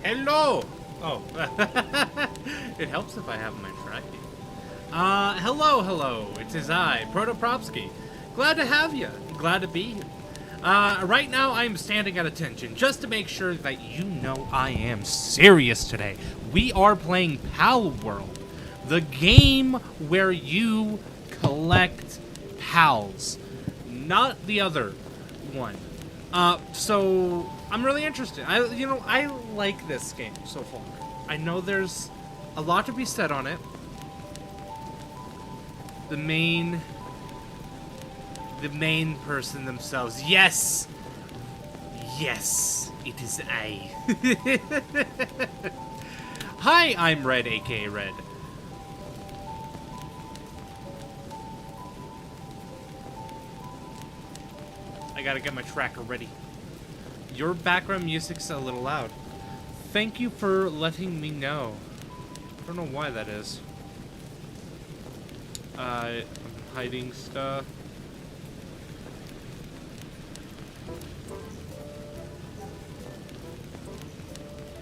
Hello! Oh. It helps if I have my tracking. Hello. It is I, Protopropsky. Glad to have you. Glad to be here. Right now I'm standing at attention just to make sure that you know I am serious today. We are playing Palworld, the game where you collect pals, not the other one. So I'm really interested. I like this game so far. I know there's a lot to be said on it. The main person themselves. Yes, it is I. Hi, I'm Red, aka Red. I gotta get my tracker ready. Your background music's a little loud. Thank you for letting me know. I don't know why that is. I'm hiding stuff.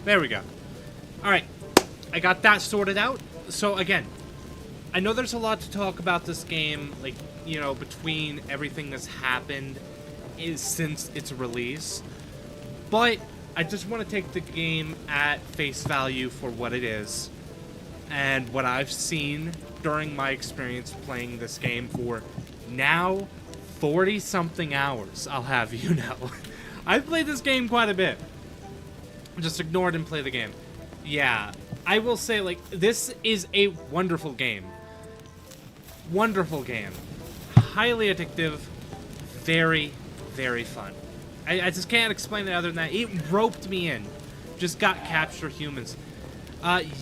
There we go. Alright. I got that sorted out. So again, I know there's a lot to talk about this game, like, you know, between everything that's happened since its release. But I just want to take the game at face value for what it is and what I've seen during my experience playing this game for now 40-something hours, I'll have you know. I've played this game quite a bit. Just ignore it and play the game. Yeah, I will say, like, this is a wonderful game. Wonderful game. Highly addictive. Very, very fun. I just can't explain it other than that. It roped me in. Just got capture humans.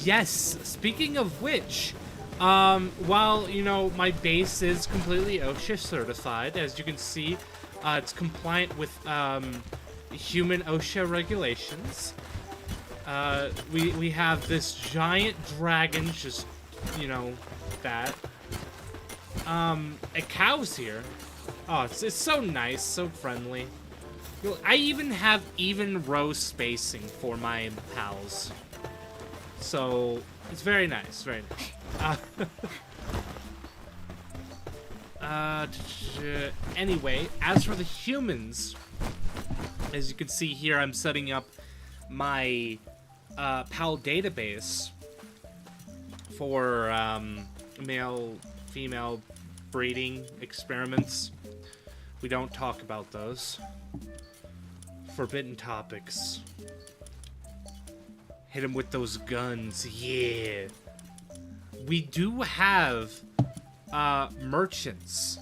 Yes, speaking of which, while, you know, my base is completely OSHA certified, as you can see, it's compliant with, human OSHA regulations. We have this giant dragon, just, you know, that. A cow's here. Oh, it's so nice, so friendly. I even have even row spacing for my pals. So, it's very nice, very nice. Anyway, as for the humans, as you can see here, I'm setting up my pal database for male-female breeding experiments. We don't talk about those. Forbidden topics. Hit him with those guns, yeah. We do have merchants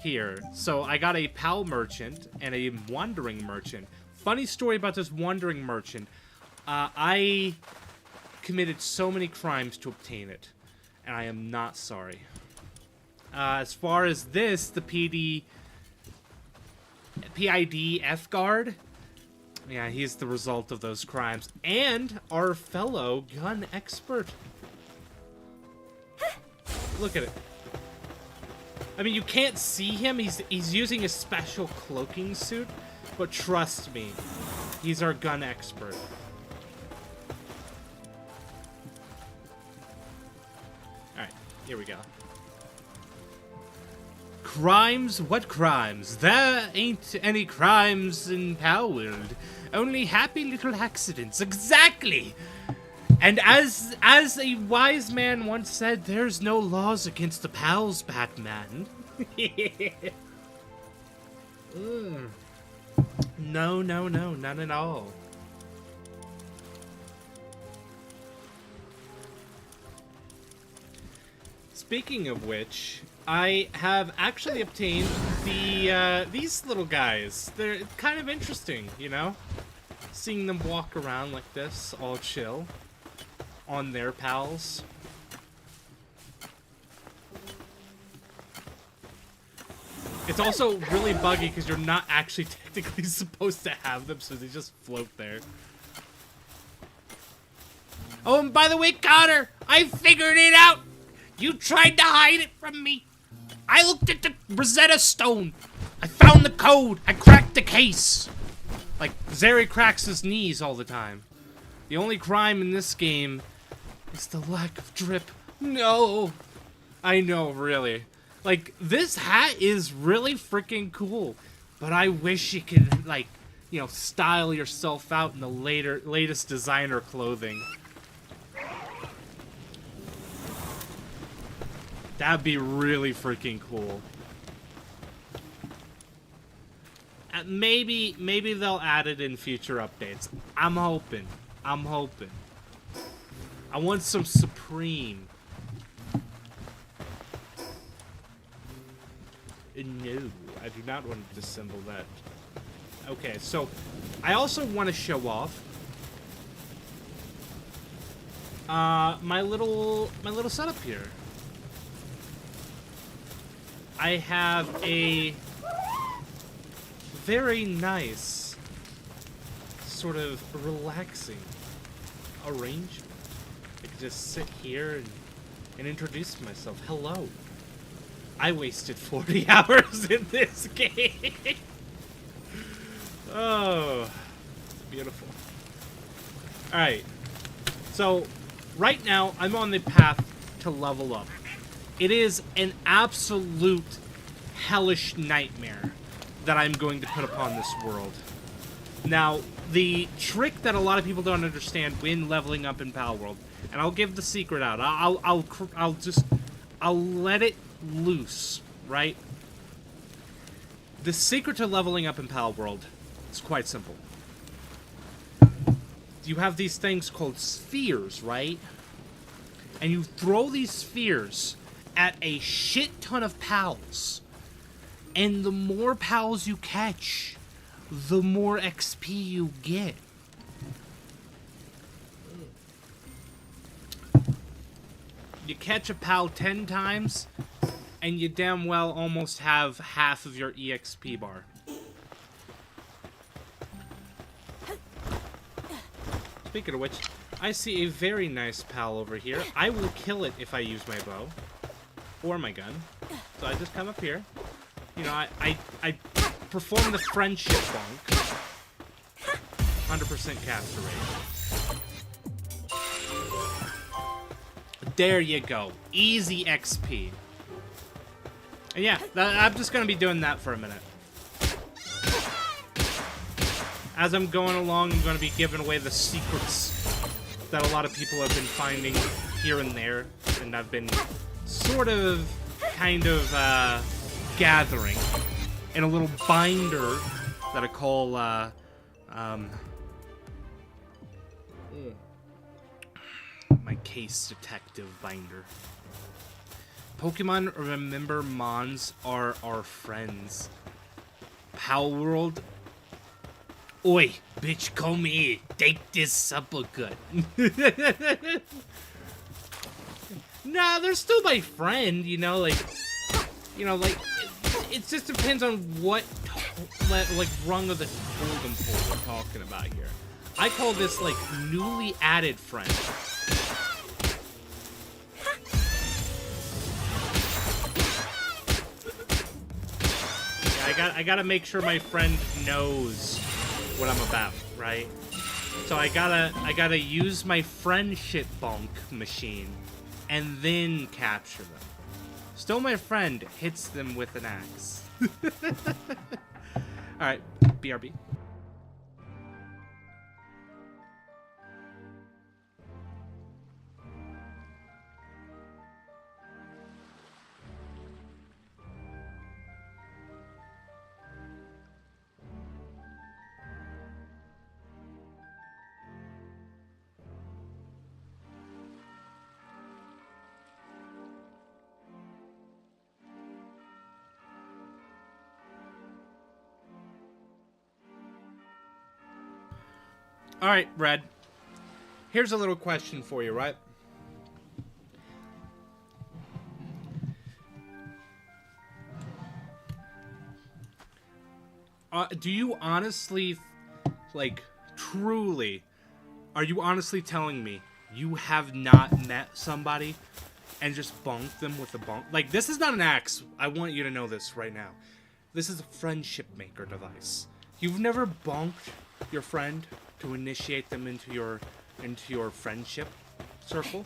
here. So I got a pal merchant and a wandering merchant. Funny story about this wandering merchant. I committed so many crimes to obtain it, and I am not sorry. As far as this, the PID F-guard, yeah, he's the result of those crimes. And our fellow gun expert. Look at it. I mean, you can't see him. He's using a special cloaking suit. But trust me, he's our gun expert. Alright, here we go. Crimes? What crimes? There ain't any crimes in Palworld. Only happy little accidents. Exactly! And as a wise man once said, there's no laws against the pals, Batman. No, none at all. Speaking of which, I have actually obtained these little guys. They're kind of interesting, you know? Seeing them walk around like this, all chill, on their pals. It's also really buggy because you're not actually technically supposed to have them, so they just float there. Oh, and by the way, Connor, I figured it out! You tried to hide it from me! I looked at the Rosetta Stone! I found the code! I cracked the case! Like, Zeri cracks his knees all the time. The only crime in this game is the lack of drip. No! I know, really. Like, this hat is really freaking cool. But I wish you could, like, you know, style yourself out in the latest designer clothing. That'd be really freaking cool. Maybe they'll add it in future updates. I'm hoping. I want some Supreme. No, I do not want to disassemble that. Okay, so I also want to show off my little setup here. I have a very nice, sort of relaxing arrangement. I can just sit here and introduce myself. Hello. I wasted 40 hours in this game. Oh, beautiful. Alright. So, right now, I'm on the path to level up. It is an absolute hellish nightmare that I'm going to put upon this world. Now, the trick that a lot of people don't understand when leveling up in Palworld, and I'll give the secret out. I'll let it loose, right? The secret to leveling up in Palworld is quite simple. You have these things called spheres, right? And you throw these spheres at a shit ton of pals. And the more pals you catch, the more XP you get. You catch a pal 10 times, and you damn well almost have half of your EXP bar. Speaking of which, I see a very nice pal over here. I will kill it if I use my bow. Or my gun. So I just come up here. You know, I perform the friendship bonk. 100% capture rate. There you go. Easy XP. And yeah, I'm just going to be doing that for a minute. As I'm going along, I'm going to be giving away the secrets that a lot of people have been finding here and there. And I've been sort of, kind of, gathering in a little binder that I call, my case detective binder. Pokemon Remember Mons are our friends. Palworld. Oi, bitch, come here. Take this supper cut. Nah, they're still my friend, you know, like, it just depends on what, like, rung of the totem pole we're talking about here. I call this, like, newly added friend. Yeah, I gotta make sure my friend knows what I'm about, right? So I gotta use my friendship bonk machine and then capture them. Still my friend hits them with an axe. Alright, BRB. Alright, Red. Here's a little question for you, right? Do you honestly, like, truly, are you honestly telling me you have not met somebody and just bonked them with a bonk? Like, this is not an axe. I want you to know this right now. This is a friendship maker device. You've never bonked your friend to initiate them into your into your friendship circle.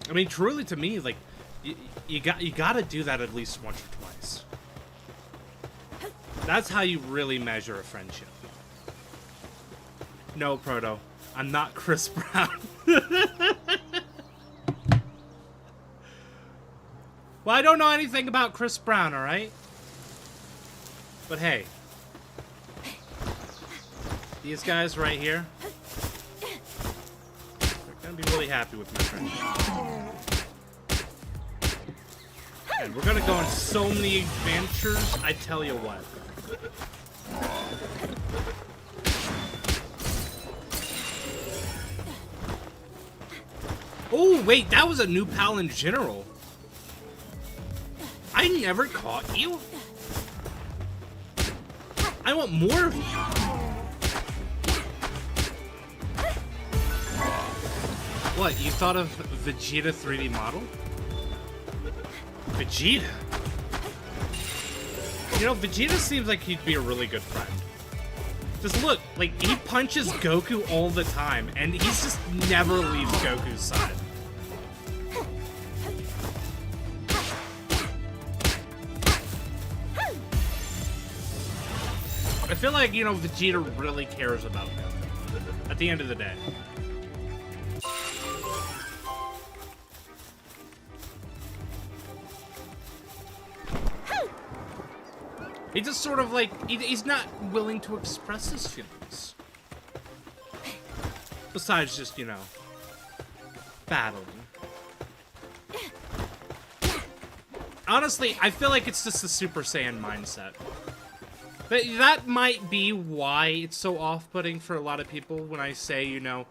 I mean, truly to me, like, you gotta do that at least once or twice. That's how you really measure a friendship. No, Proto, I'm not Chris Brown. Well, I don't know anything about Chris Brown, alright? But hey, these guys right here, they're gonna be really happy with my friendship. And we're gonna go on so many adventures, I tell you what. Oh, wait, that was a new pal in general. I never caught you. I want more of you. What, you thought of Vegeta 3D model? Vegeta? You know, Vegeta seems like he'd be a really good friend. Just look, like, he punches Goku all the time, and he's just never leaves Goku's side. I feel like, you know, Vegeta really cares about him at the end of the day. He just sort of like, he's not willing to express his feelings. Besides just, you know, battling. Honestly, I feel like it's just the Super Saiyan mindset. That might be why it's so off-putting for a lot of people when I say, you know,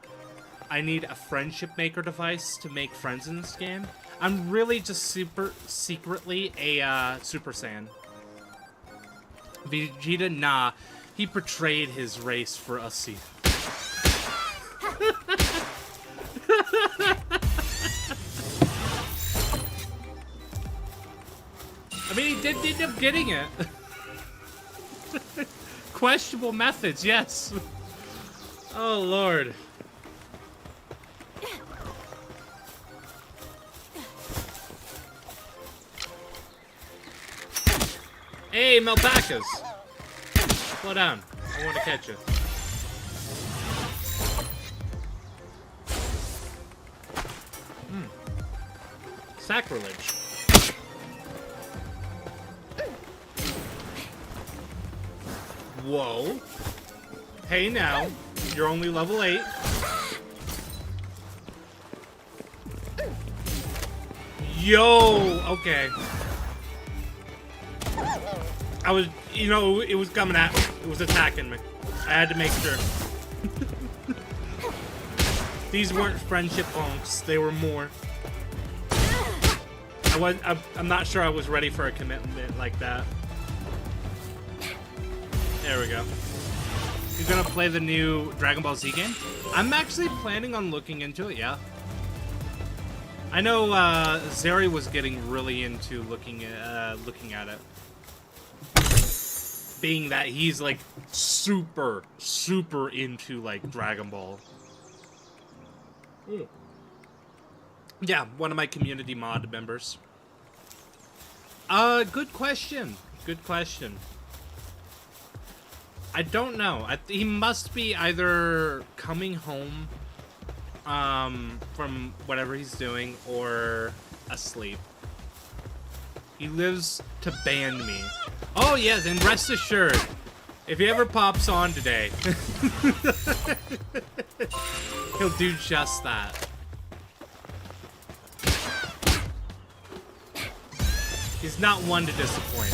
I need a friendship maker device to make friends in this game. I'm really just secretly a Super Saiyan. Vegeta, nah, he betrayed his race for us. I mean, he did end up getting it. Questionable methods, yes. Oh, Lord. Hey, Melbacas. Slow down. I want to catch you. Sacrilege. Whoa. Hey now, you're only level 8. Yo, okay. I was, you know, it was coming at me. It was attacking me. I had to make sure. These weren't friendship bonks. They were more. I'm not sure I was ready for a commitment like that. There we go. You're gonna play the new Dragon Ball Z game? I'm actually planning on looking into it, yeah. I know Zeri was getting really into looking at it. Being that he's like super into like Dragon Ball. Yeah, one of my community mod members. Good question. Good question. I don't know. He must be either coming home from whatever he's doing or asleep. He lives to ban me. Oh yes, and rest assured, if he ever pops on today, he'll do just that. He's not one to disappoint.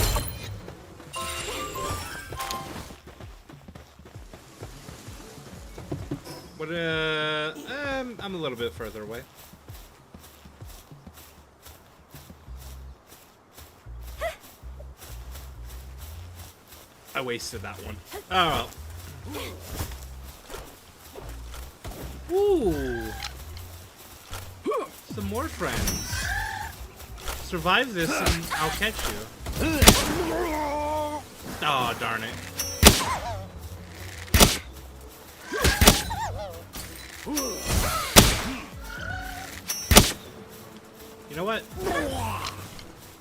What, I'm a little bit further away. I wasted that one. Oh well. Ooh. Some more friends. Survive this and I'll catch you. Oh, darn it. You know what?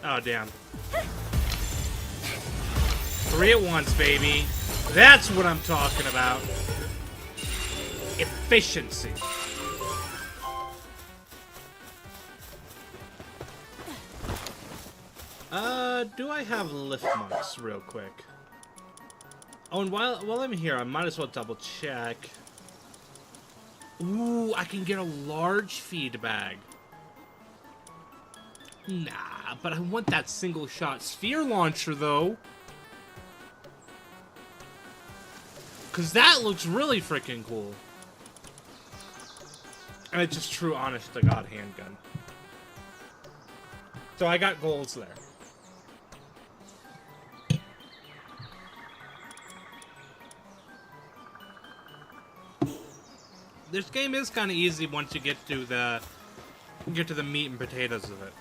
Oh, damn. 3 at once, baby. That's what I'm talking about. Efficiency. Do I have lift monks real quick? Oh, and while I'm here, I might as well double check. Ooh, I can get a large feed bag. Nah, but I want that single shot sphere launcher though. Cause that looks really freaking cool. And it's just true honest to God handgun. So I got goals there. This game is kind of easy once you get to the meat and potatoes of it.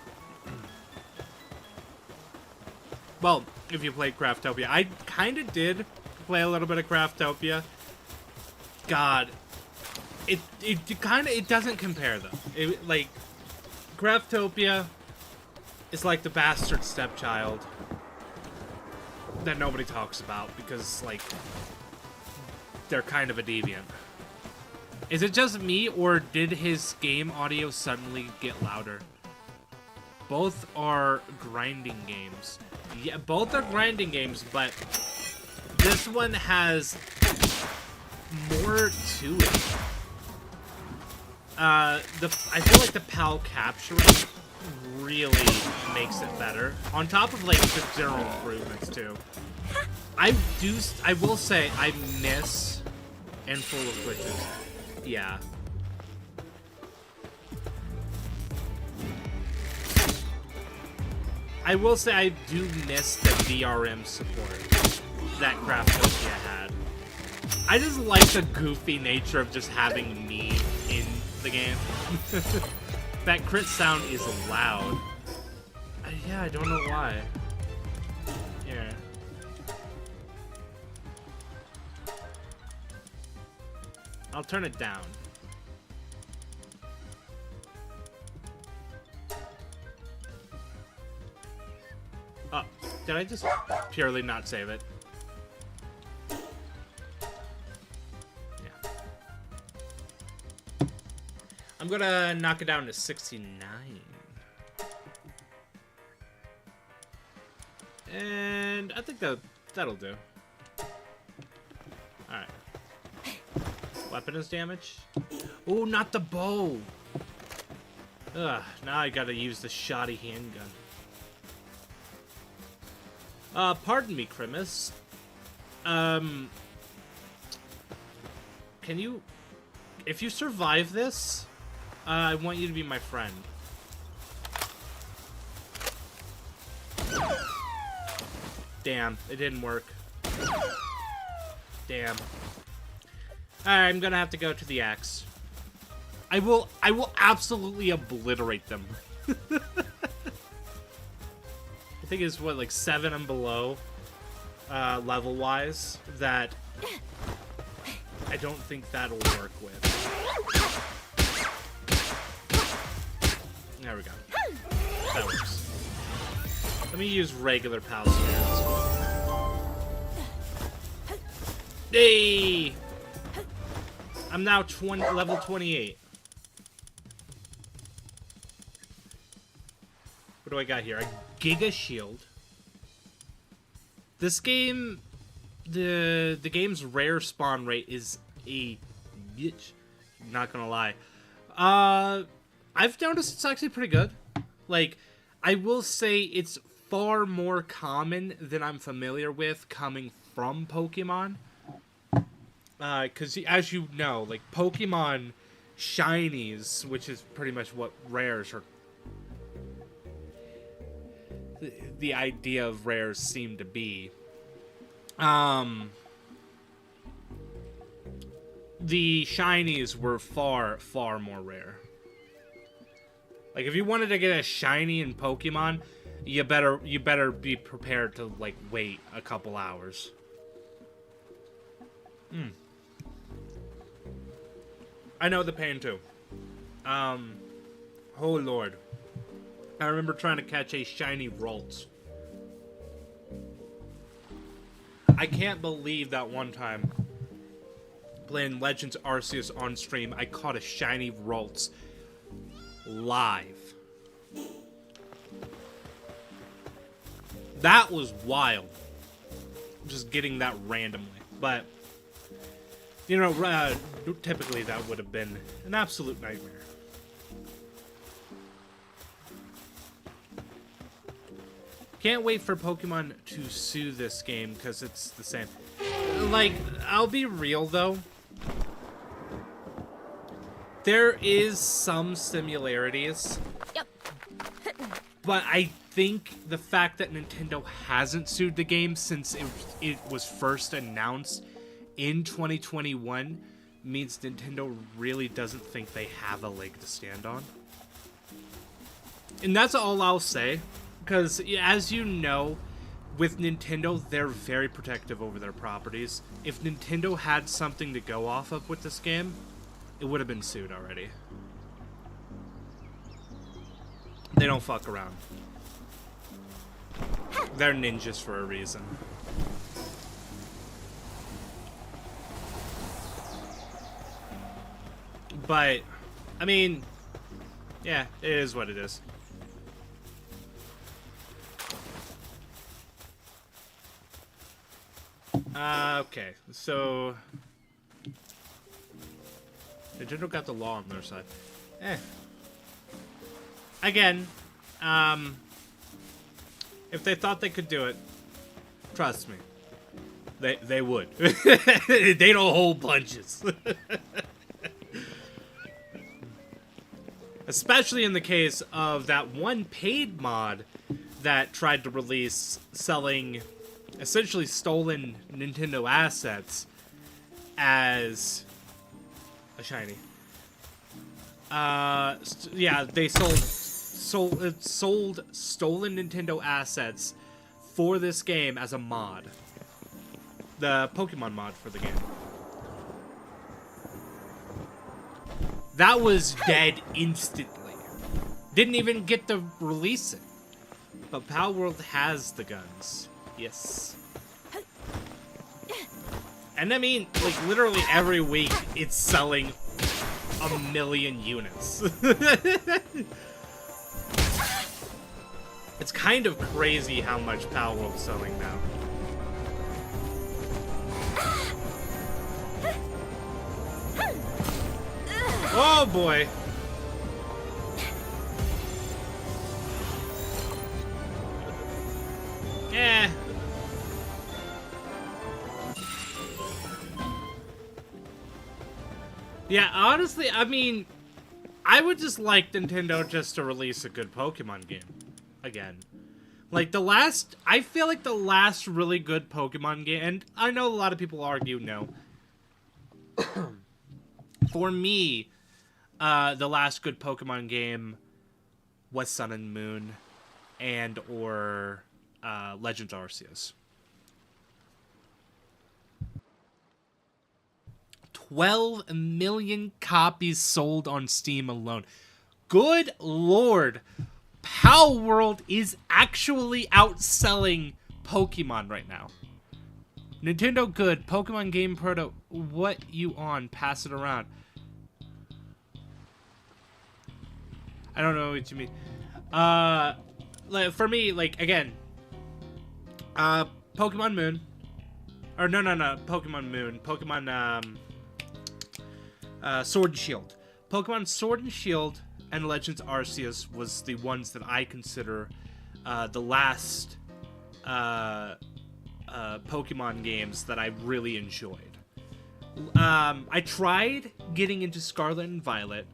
Well, if you played Craftopia, I kind of did play a little bit of Craftopia. God, it doesn't compare though. Like Craftopia is like the bastard stepchild that nobody talks about because like they're kind of a deviant. Is it just me, or did his game audio suddenly get louder? Both are grinding games. Yeah, both are grinding games, but this one has more to it. I feel like the PAL capturing really makes it better. On top of like the general improvements too. I will say I miss and full of glitches. Yeah. I will say I do miss the VRM support that Craftopia had. I just like the goofy nature of just having me in the game. That crit sound is loud. Yeah, I don't know why. Yeah. I'll turn it down. Oh, did I just purely not save it? Yeah. I'm gonna knock it down to 69. And I think that'll do. Alright. Weapons damage? Oh, not the bow! Ugh, now I gotta use the shoddy handgun. Pardon me, Crimus. Can you... If you survive this, I want you to be my friend. Damn, it didn't work. Damn. I'm gonna have to go to the axe. I will absolutely obliterate them. I think it's what, like 7 and below, level-wise, that I don't think that'll work with. There we go. That works. Let me use regular PAL spirits. Hey! I'm now level 28. What do I got here? A Giga Shield. This game, the game's rare spawn rate is a bitch. Not gonna lie. I've noticed it's actually pretty good. Like, I will say it's far more common than I'm familiar with coming from Pokemon. Because as you know, like Pokemon shinies, which is pretty much what rares are. The idea of rares seem to be. The shinies were far, far more rare. Like if you wanted to get a shiny in Pokemon, you better be prepared to like wait a couple hours. I know the pain too. Oh lord. I remember trying to catch a shiny Ralts. I can't believe that one time playing Legends Arceus on stream, I caught a shiny Ralts live. That was wild. Just getting that randomly. But, you know, typically that would have been an absolute nightmare. Can't wait for Pokemon to sue this game because it's the same. Like, I'll be real though. There is some similarities. Yep. But I think the fact that Nintendo hasn't sued the game since it was first announced in 2021 means Nintendo really doesn't think they have a leg to stand on. And that's all I'll say. Because, as you know, with Nintendo, they're very protective over their properties. If Nintendo had something to go off of with this game, it would have been sued already. They don't fuck around. They're ninjas for a reason. But, I mean, yeah, it is what it is. Okay, so Nintendo got the law on their side. Again, if they thought they could do it, trust me, they would. They don't hold punches. Especially in the case of that one paid mod that tried to release selling essentially stolen Nintendo assets as a shiny. Yeah, they sold stolen Nintendo assets for this game as a mod. The Pokemon mod for the game. That was dead instantly. Didn't even get to release it. But Palworld has the guns. Yes. And I mean, like, literally every week, it's selling 1 million units. It's kind of crazy how much Palworld's selling now. Oh boy. Eh. Yeah, honestly, I mean, I would just like Nintendo just to release a good Pokemon game again. Like I feel like the last really good Pokemon game, and I know a lot of people argue no. For me, the last good Pokemon game was Sun and Moon and or Legends Arceus. 12 million copies sold on Steam alone. Good lord. Palworld is actually outselling Pokemon right now. Nintendo good. Pokemon Game Proto. What you on? Pass it around. I don't know what you mean. Like, for me, like, again, Pokemon Moon. Or, no. Pokemon Moon. Pokemon, Sword and Shield. Pokemon Sword and Shield and Legends Arceus was the ones that I consider the last Pokemon games that I really enjoyed. I tried getting into Scarlet and Violet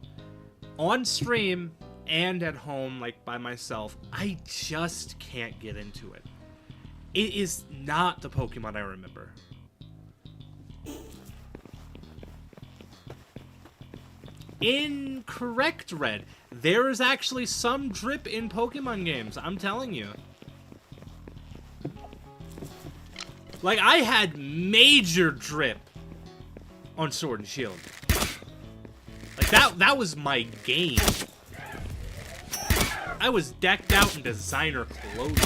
on stream and at home, like by myself. I just can't get into it. It is not the Pokemon I remember. Incorrect, Red. There is actually some drip in Pokemon games, I'm telling you. Like, I had major drip on Sword and Shield. Like, that was my game. I was decked out in designer clothing.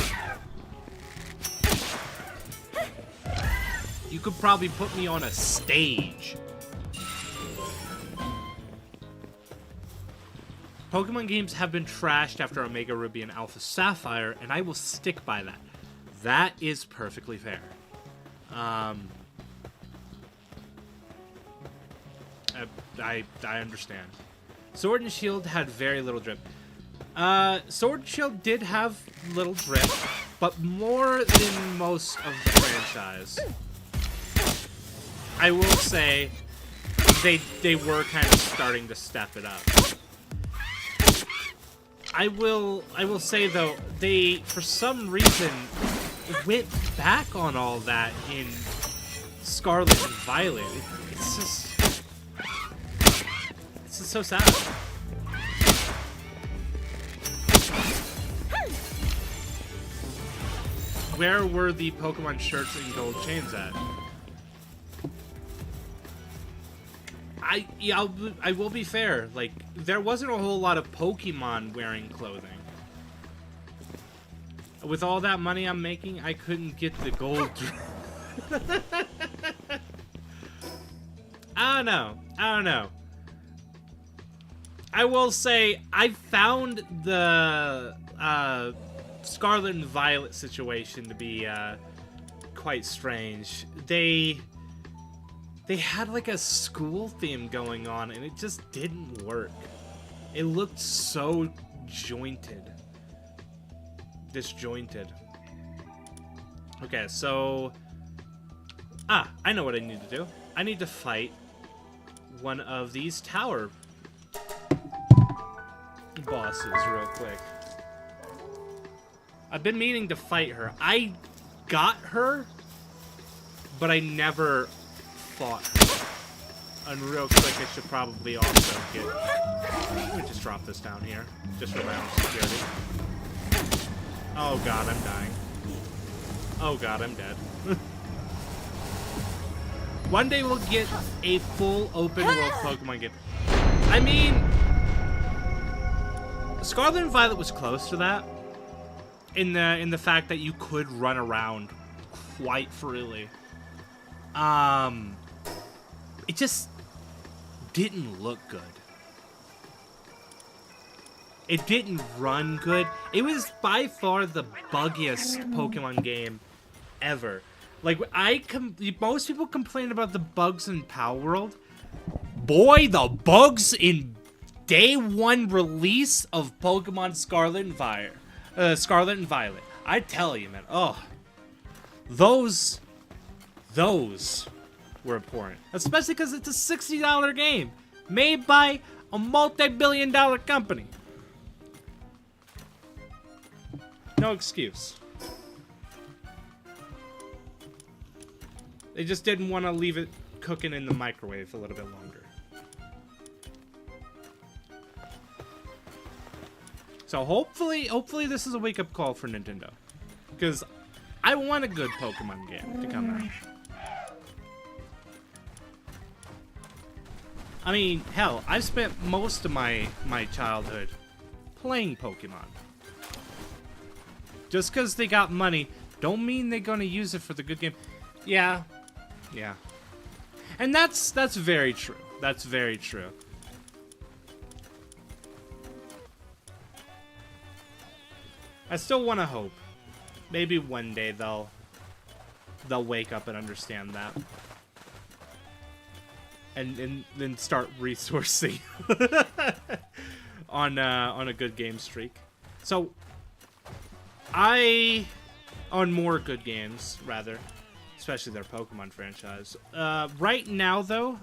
You could probably put me on a stage. Pokemon games have been trashed after Omega Ruby and Alpha Sapphire, and I will stick by that. That is perfectly fair. I understand. Sword and Shield had very little drip. Sword and Shield did have little drip, but more than most of the franchise. I will say they were kind of starting to step it up. I will say though, they for some reason went back on all that in Scarlet and Violet. It's just so sad. Where were the Pokemon shirts and gold chains at? I will be fair. Like, there wasn't a whole lot of Pokemon wearing clothing. With all that money I'm making, I couldn't get the gold. I don't know. I will say I found the Scarlet and Violet situation to be quite strange. They had like a school theme going on, and it just didn't work. It looked so disjointed. Okay, so I know what I need to do. I need to fight one of these tower bosses real quick. I've been meaning to fight her. I got her, but I never fought her. And real quick, I should probably also get... Let me just drop this down here, just for my own security. Oh god, I'm dying. Oh god, I'm dead. One day we'll get a full open world Pokemon game. I mean, Scarlet and Violet was close to that. In the fact that you could run around quite freely. It just didn't look good. It didn't run good. It was by far the buggiest Pokemon game ever. Like, most people complain about the bugs in Palworld. Boy, the bugs in day one release of Pokemon Scarlet and Violet. I tell you, man. Oh, those were important. Especially because it's a $60 game made by a multi-billion-dollar company. No excuse. They just didn't want to leave it cooking in the microwave a little bit longer. So hopefully this is a wake-up call for Nintendo. Because I want a good Pokemon game to come out. I mean, hell, I've spent most of my childhood playing Pokemon. Just because they got money, don't mean they're gonna use it for the good game. Yeah. And that's very true. That's very true. I still want to hope. Maybe one day they'll wake up and understand that. And then start resourcing on a good game streak. So on more good games rather, especially their Pokemon franchise. Right now though,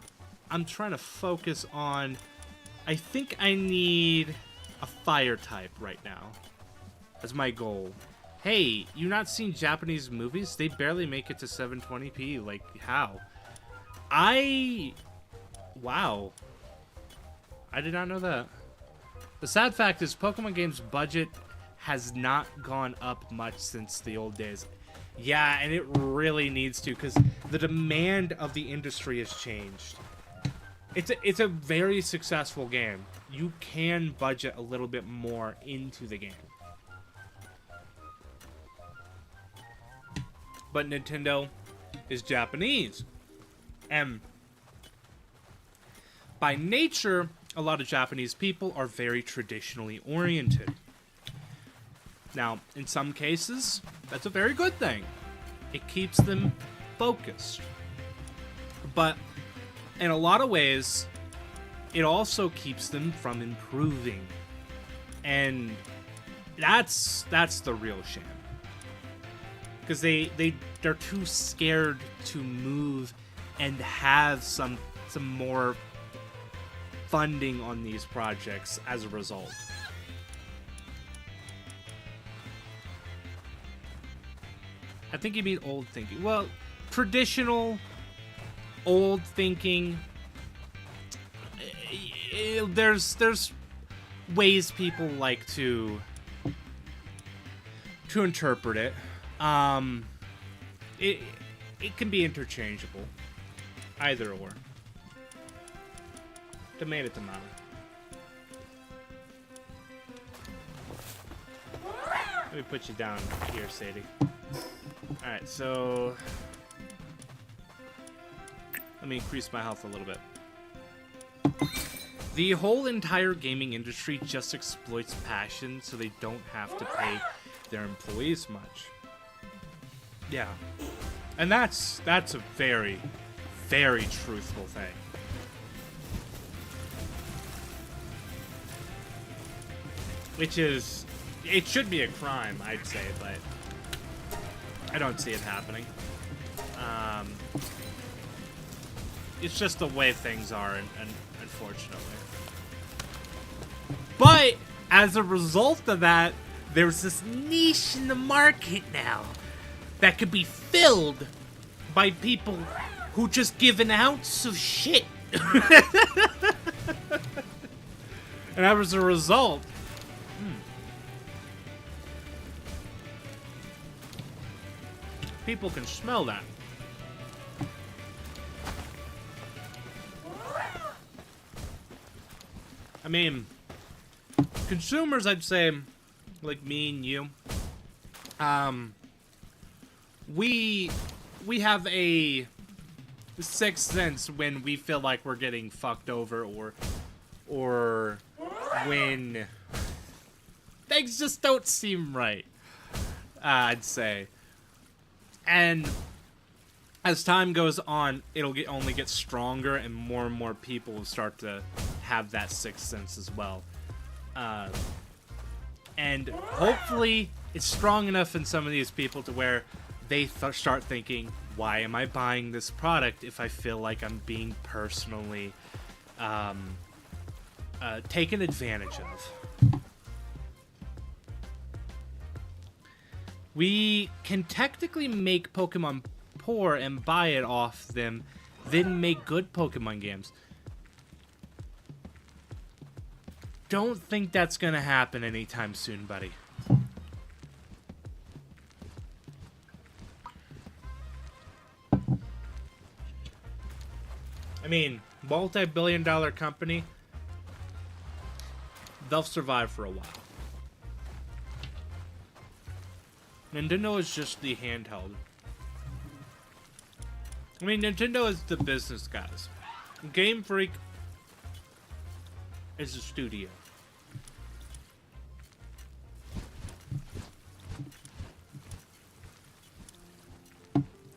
I'm trying to focus on. I think I need a fire type right now. That's my goal. Hey, you not seen Japanese movies? They barely make it to 720p. Like, how? Wow. I did not know that. The sad fact is Pokemon games' budget has not gone up much since the old days. Yeah, and it really needs to, because the demand of the industry has changed. It's a very successful game. You can budget a little bit more into the game. But Nintendo is Japanese. And by nature, a lot of Japanese people are very traditionally oriented. Now, in some cases, that's a very good thing. It keeps them focused. But in a lot of ways, it also keeps them from improving. And that's the real shame. Because they're too scared to move and have some more funding on these projects as a result. I think you mean old thinking. Well, traditional, old thinking. There's ways people like to interpret it. It can be interchangeable, either or. Tomato, tomato. Let me put you down here, Sadie. Alright, so let me increase my health a little bit. The whole entire gaming industry just exploits passion so they don't have to pay their employees much. Yeah. And that's a very, very truthful thing. Which is, it should be a crime, I'd say, but I don't see it happening. It's just the way things are, and unfortunately. But as a result of that, there's this niche in the market now that could be filled by people who just give an ounce of shit. And as a result, people can smell that. I mean, consumers, I'd say, like me and you, we have a sixth sense when we feel like we're getting fucked over, or when things just don't seem right, I'd say. And as time goes on, it'll only get stronger, and more people will start to have that sixth sense as well. And hopefully it's strong enough in some of these people to where they start thinking, why am I buying this product if I feel like I'm being personally taken advantage of? We can technically make Pokemon poor and buy it off them, then make good Pokemon games. Don't think that's gonna happen anytime soon, buddy. I mean, multi-billion-dollar company, they'll survive for a while. Nintendo is just the handheld. I mean, Nintendo is the business guys. Game Freak is the studio.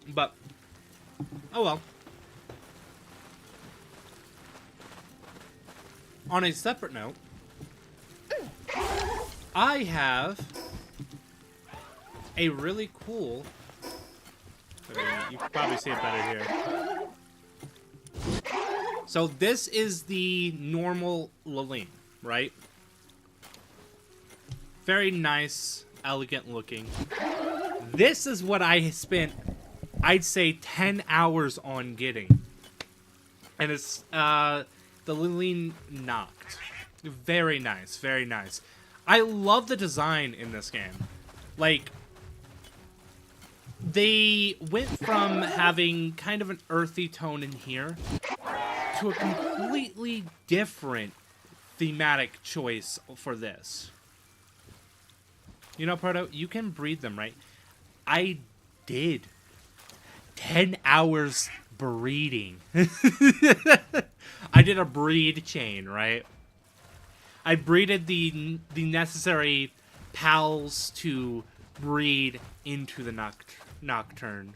But, oh well. On a separate note, I have a really cool... You can probably see it better here. So this is the normal Liline, right? Very nice, elegant looking. This is what I spent, I'd say, 10 hours on getting. And it's the Liline Noct. Very nice, very nice. I love the design in this game. Like, they went from having kind of an earthy tone in here to a completely different thematic choice for this. You know, Proto, you can breed them, right? I did. 10 hours breeding. I did a breed chain, right? I breeded the necessary pals to breed into the Nocturne.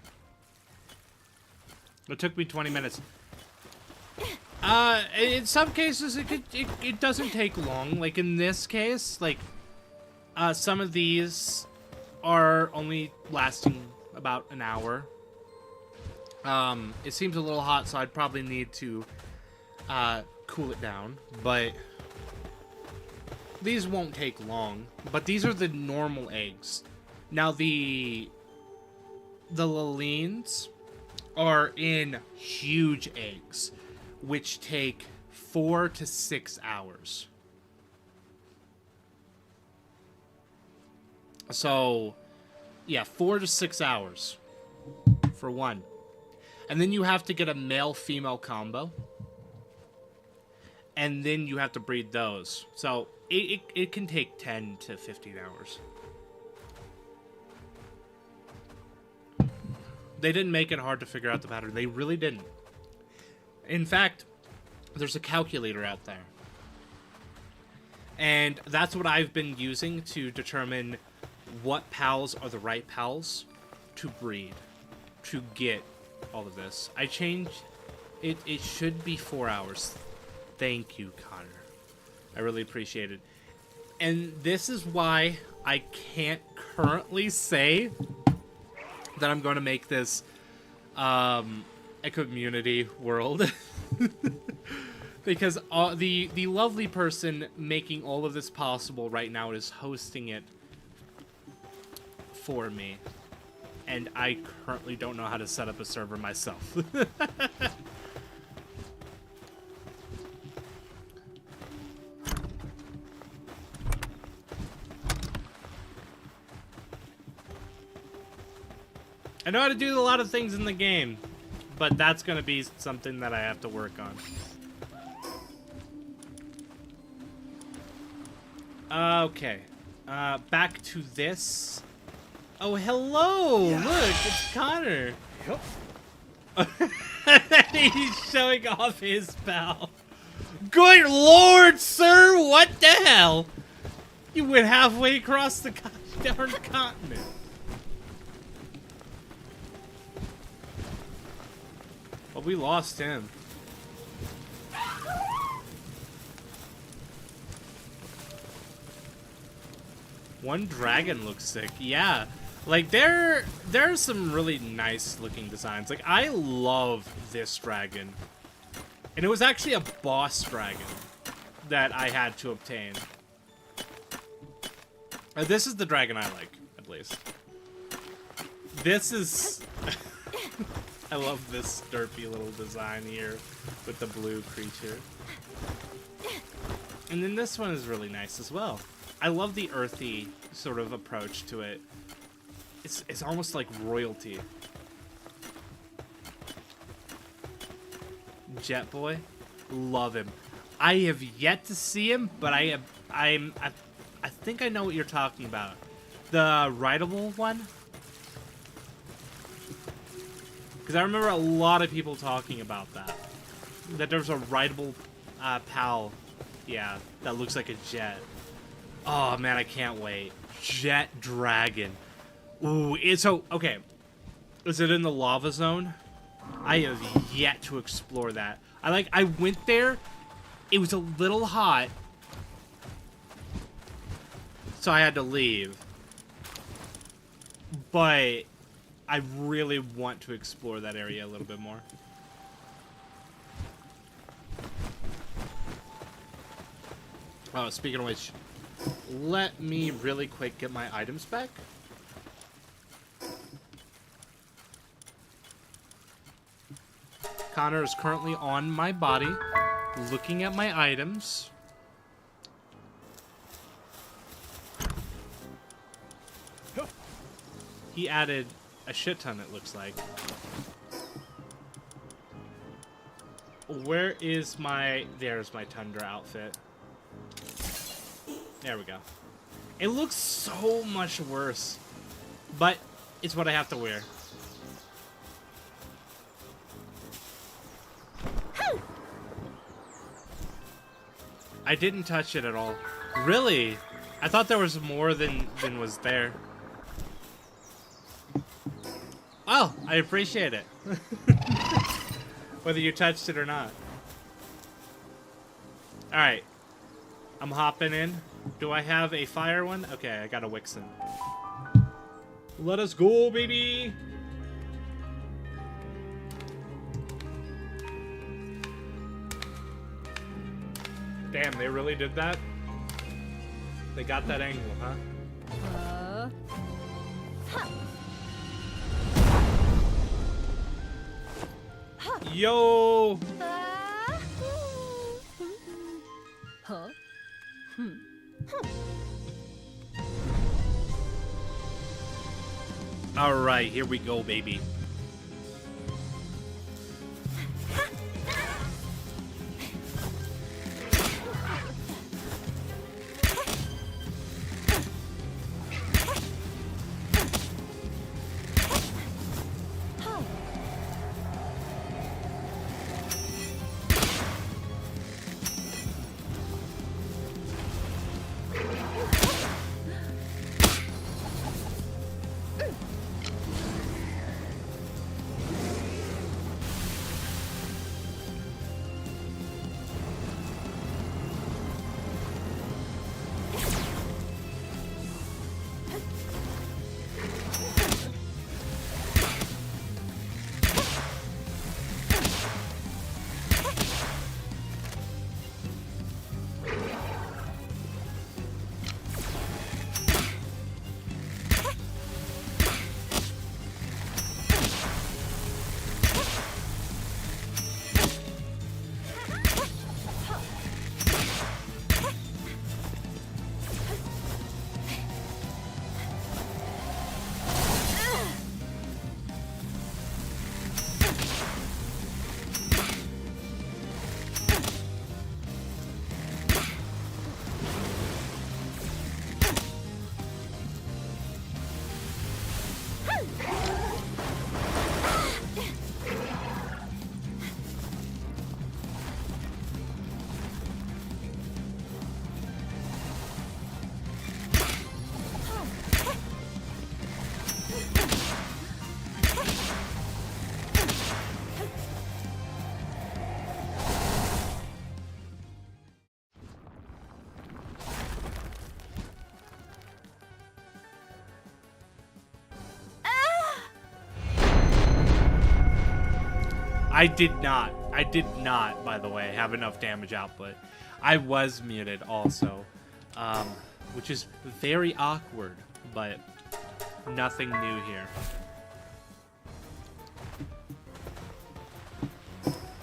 It took me 20 minutes. In some cases, it doesn't take long. Like in this case, like some of these are only lasting about an hour. It seems a little hot, so I'd probably need to cool it down. But these won't take long. But these are the normal eggs. Now the Lalines are in huge eggs, which take 4 to 6 hours. So, yeah, 4 to 6 hours for one. And then you have to get a male-female combo. And then you have to breed those. So, it can take 10 to 15 hours. They didn't make it hard to figure out the pattern. They really didn't. In fact, there's a calculator out there. And that's what I've been using to determine what pals are the right pals to breed, to get all of this. I changed it. It should be 4 hours. Thank you, Connor. I really appreciate it. And this is why I can't currently say that I'm going to make this a community world. Because the lovely person making all of this possible right now is hosting it for me. And I currently don't know how to set up a server myself. I know how to do a lot of things in the game, but that's going to be something that I have to work on. Okay. Back to this. Oh, hello! Yeah. Look, it's Connor. Yep. He's showing off his pal. Good lord, sir! What the hell? You went halfway across the darn continent. Well, we lost him. One dragon looks sick. Yeah. Like, there's some really nice looking designs. Like, I love this dragon. And it was actually a boss dragon that I had to obtain. This is the dragon I like, at least. This is... I love this derpy little design here with the blue creature. And then this one is really nice as well. I love the earthy sort of approach to it. It's almost like royalty. Jet Boy, love him. I have yet to see him, but I think I know what you're talking about. The rideable one? Because I remember a lot of people talking about that. That there's a rideable pal, yeah, that looks like a jet. Oh man, I can't wait. Jet Dragon. Ooh, so, okay. Is it in the lava zone? I have yet to explore that. I went there. It was a little hot. So I had to leave. But I really want to explore that area a little bit more. Oh, speaking of which, let me really quick get my items back. Connor is currently on my body, looking at my items. He added a shit ton, it looks like. where is my... There's my Tundra outfit. There we go. It looks so much worse. But it's what I have to wear. I didn't touch it at all. Really? I thought there was more than was there. Well, I appreciate it. Whether you touched it or not. Alright. I'm hopping in. Do I have a fire one? Okay, I got a Wixen. Let us go, baby! Damn, they really did that? They got that angle, huh? Yo! Alright, here we go, baby. I did not, by the way, have enough damage output. I was muted also, which is very awkward, but nothing new here.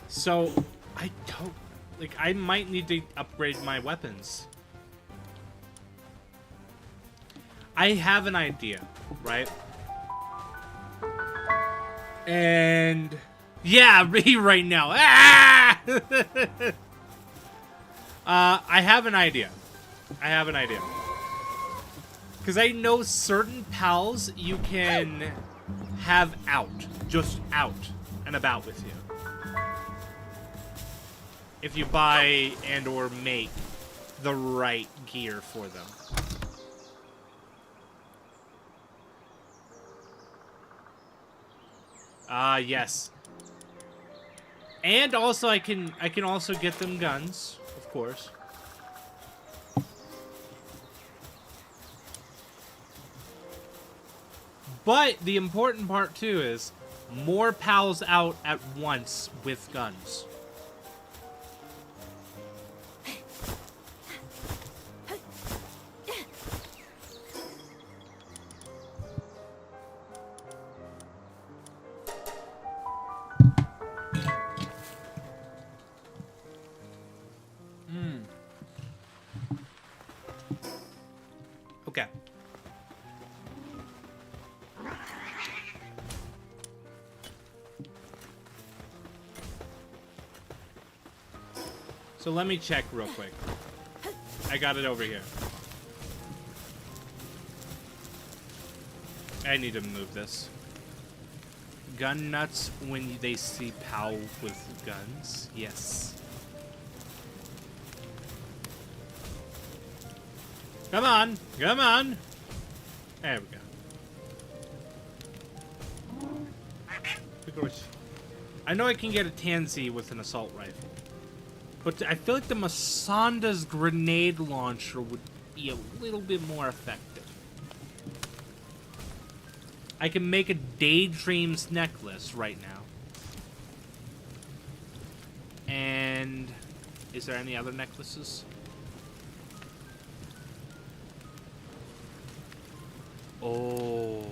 So, I don't, like, I might need to upgrade my weapons. I have an idea, right? And... yeah, me right now. Ah! I have an idea. Because I know certain pals you can have out. Just out and about with you. If you buy and or make the right gear for them. Yes. And also I can also get them guns, of course. But the important part too is more pals out at once with guns. Okay. So let me check real quick. I got it over here. I need to move this. Gun nuts when they see Pal with guns. Yes. Come on! Come on! There we go. I know I can get a Tansy with an assault rifle. But I feel like the Masanda's grenade launcher would be a little bit more effective. I can make a Daydreams necklace right now. And is there any other necklaces? Oh.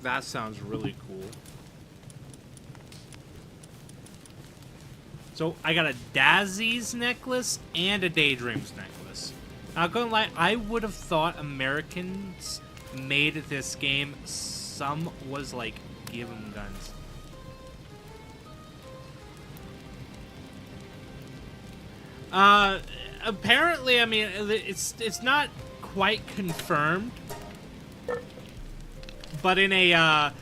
That sounds really cool. So I got a Dazzy's necklace and a Daydreams necklace. Not gonna lie, I would have thought Americans made this game. Some was like, give them guns. Apparently, I mean, it's not quite confirmed, but in a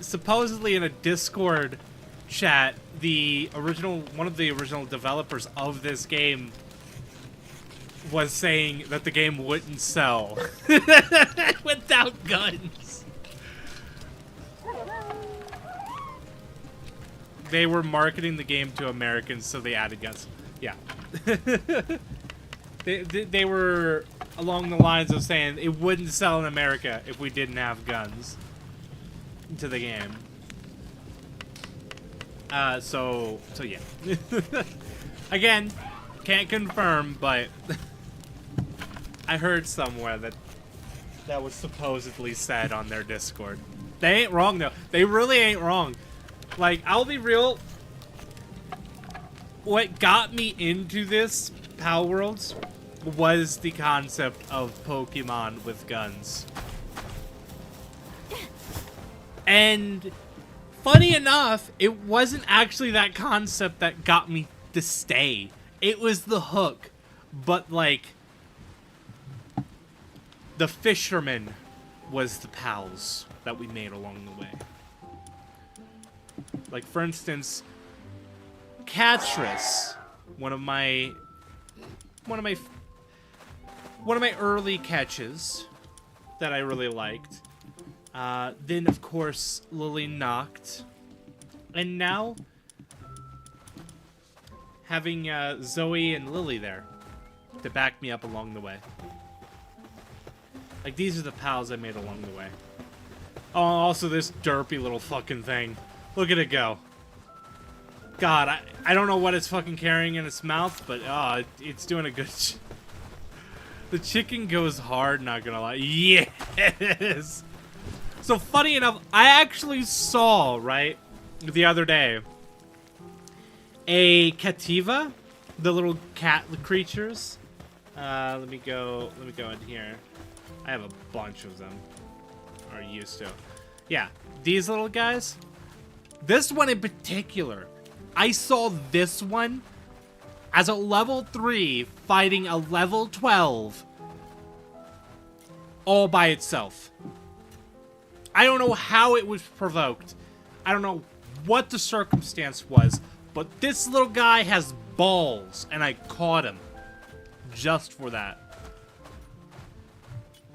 supposedly in a Discord chat, one of the original developers of this game was saying that the game wouldn't sell without guns. They were marketing the game to Americans, so they added guns. Yeah. they were along the lines of saying it wouldn't sell in America if we didn't have guns to the game. So yeah. Again, can't confirm, but I heard somewhere that was supposedly said on their Discord. They ain't wrong, though. They really ain't wrong. Like, I'll be real. What got me into this Palworlds was the concept of Pokemon with guns. And funny enough, it wasn't actually that concept that got me to stay. It was the hook. But, like, the fisherman was the pals that we made along the way. Like, for instance, Catris, one of my early catches that I really liked. Then, of course, Lily knocked. And now, having Zoe and Lily there to back me up along the way. Like, these are the pals I made along the way. Oh, also this derpy little fucking thing. Look at it go. God, I don't know what it's fucking carrying in its mouth, but it's doing a good The chicken goes hard, not gonna lie. Yes! So funny enough, I actually saw, right, the other day, a Cativa, the little cat creatures. Let me go in here. I have a bunch of them, or used to. Yeah, these little guys. This one in particular, I saw this one as a level 3 fighting a level 12 all by itself. I don't know how it was provoked. I don't know what the circumstance was, but this little guy has balls, and I caught him just for that.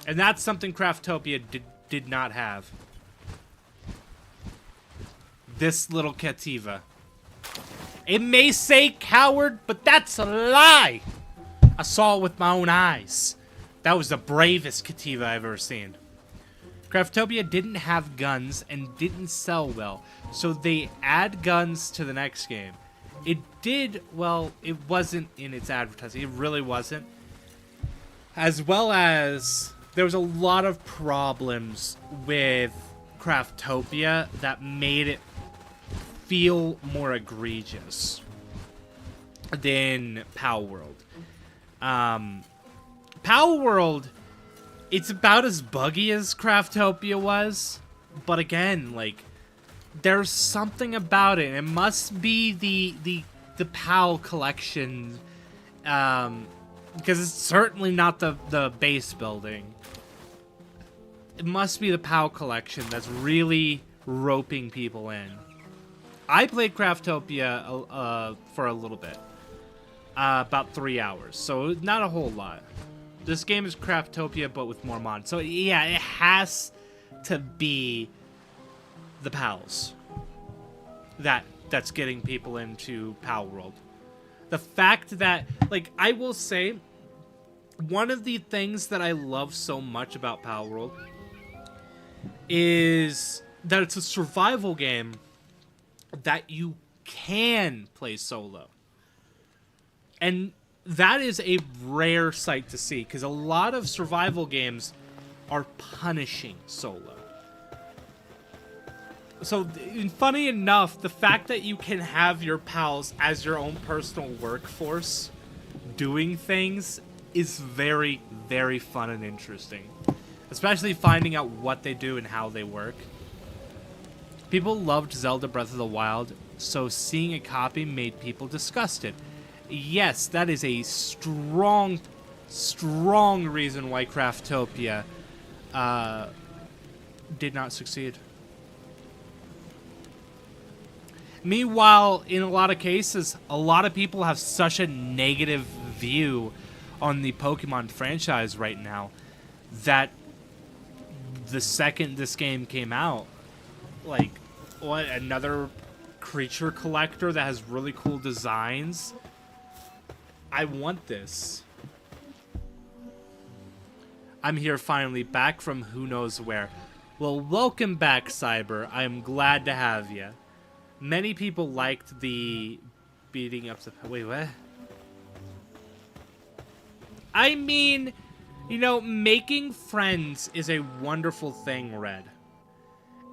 And that's something Craftopia did not have. This little Cativa. It may say coward, but that's a lie. I saw it with my own eyes. That was the bravest Cativa I've ever seen. Craftopia didn't have guns and didn't sell well, so they add guns to the next game. It did, well, it wasn't in its advertising. It really wasn't. As well as there was a lot of problems with Craftopia that made it feel more egregious than Palworld. Palworld, it's about as buggy as Craftopia was, but again, like, there's something about it. It must be the PAL collection, because it's certainly not the base building. It must be the PAL collection that's really roping people in. I played Craftopia for a little bit, about 3 hours, so not a whole lot. This game is Craftopia, but with more mods. So yeah, it has to be the PALs that's getting people into Palworld. The fact that, like, I will say, one of the things that I love so much about Palworld is that it's a survival game that you can play solo. And that is a rare sight to see, because a lot of survival games are punishing solo. So, funny enough, the fact that you can have your pals as your own personal workforce doing things is very, very fun and interesting. Especially finding out what they do and how they work. People loved Zelda Breath of the Wild, so seeing a copy made people disgusted. Yes, that is a strong, strong reason why Craftopia did not succeed. Meanwhile, in a lot of cases, a lot of people have such a negative view on the Pokemon franchise right now that the second this game came out, like, what, another creature collector that has really cool designs? I want this. I'm here finally, back from who knows where. Well, welcome back, Cyber. I am glad to have you. Many people liked the beating up the... Wait, what? I mean, you know, making friends is a wonderful thing, Red.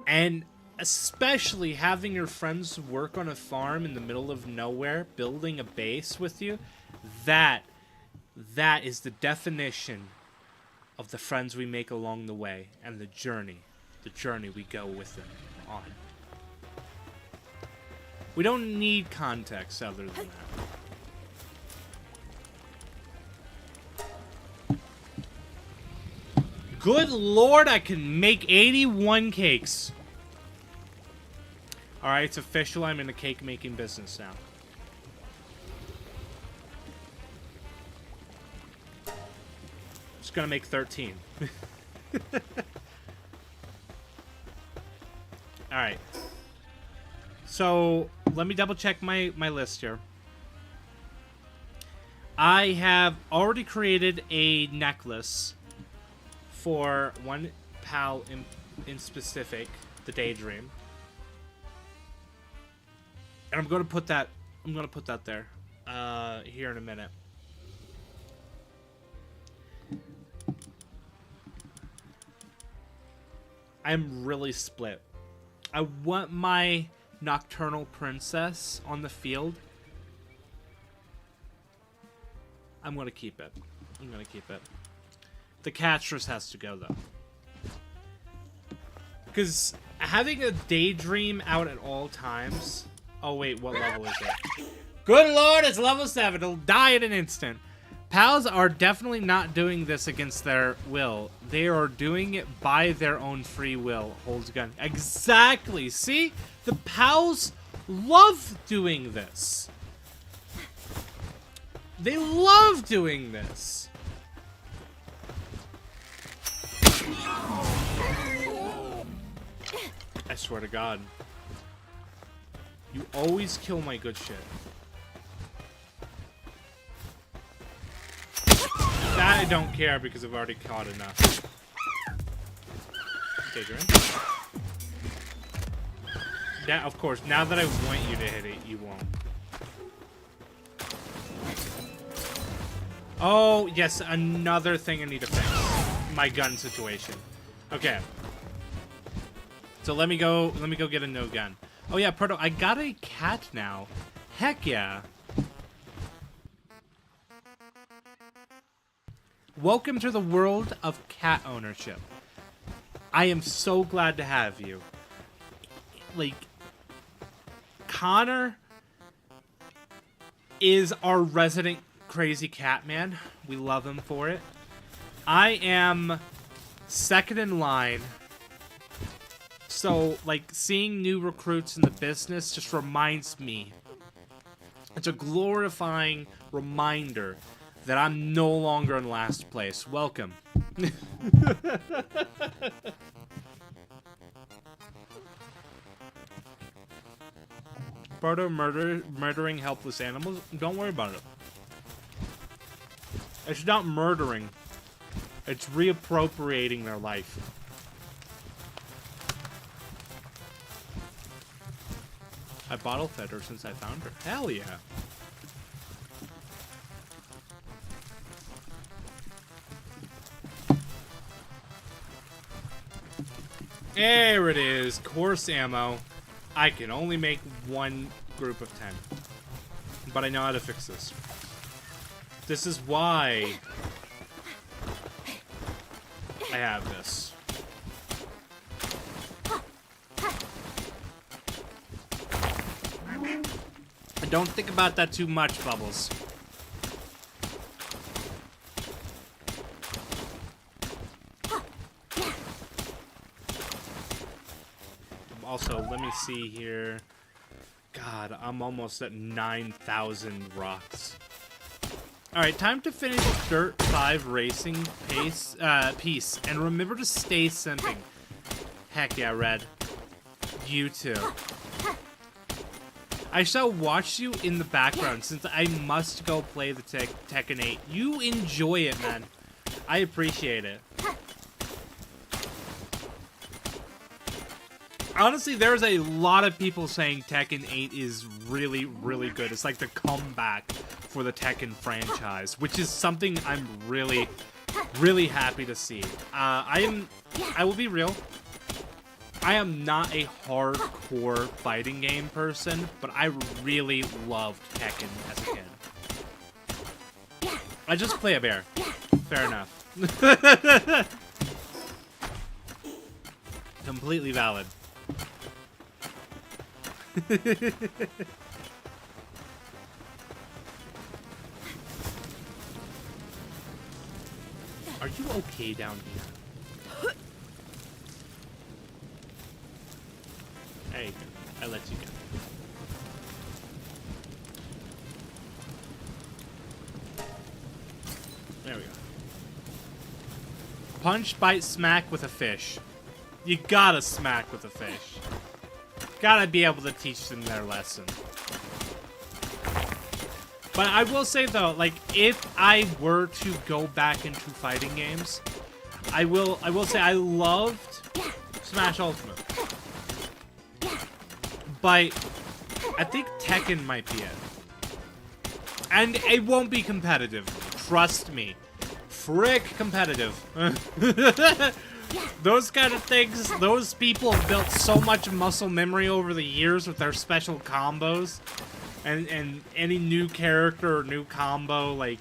And especially having your friends work on a farm in the middle of nowhere, building a base with you, that is the definition of the friends we make along the way and the journey we go with them on. We don't need context other than that. Good lord, I can make 81 cakes. Alright, it's official. I'm in the cake making business now. Just gonna make 13. Alright. So, let me double check my list here. I have already created a necklace for one pal in specific, the Daydream. And I'm gonna put that there here in a minute. I'm really split. I want my Nocturnal Princess on the field. I'm gonna keep it. The Catress has to go, though. Because having a Daydream out at all times... Oh, wait, what level is it? Good lord, it's level 7. It'll die in an instant. Pals are definitely not doing this against their will. They are doing it by their own free will. Holds gun. Exactly. See? The pals love doing this. They love doing this. I swear to God. You always kill my good shit. That I don't care because I've already caught enough. Daydream. Yeah, of course. Now that I want you to hit it, you won't. Oh, yes, another thing I need to fix. My gun situation. Okay. So let me go get a no gun. Oh yeah, Proto, I got a cat now. Heck yeah. Welcome to the world of cat ownership. I am so glad to have you. Like, Connor is our resident crazy cat man. We love him for it. I am second in line. So, like, seeing new recruits in the business just reminds me. It's a glorifying reminder that I'm no longer in last place. Welcome. Proto murdering helpless animals? Don't worry about it. It's not murdering. It's reappropriating their life. I bottle fed her since I found her. Hell yeah. There it is. Course ammo. I can only make one group of 10. But I know how to fix this. This is why I have this. Don't think about that too much, Bubbles. Also, let me see here. God, I'm almost at 9,000 rocks. Alright, time to finish Dirt 5 racing piece. And remember to stay simping. Heck yeah, Red. You too. I shall watch you in the background since I must go play the Tekken 8. You enjoy it, man. I appreciate it. Honestly, there's a lot of people saying Tekken 8 is really, really good. It's like the comeback for the Tekken franchise, which is something I'm really, really happy to see. I will be real. I am not a hardcore fighting game person, but I really loved Tekken as a kid. I just play a bear. Fair enough. Completely valid. Are you okay down here? There you go. I let you go. There we go. Punch, bite, smack with a fish. You gotta smack with a fish. Gotta be able to teach them their lesson. But I will say though, like, if I were to go back into fighting games, I will say I loved Smash Ultimate. But I think Tekken might be it. And it won't be competitive. Trust me. Frick competitive. Those kind of things, those people have built so much muscle memory over the years with their special combos. And any new character or new combo, like,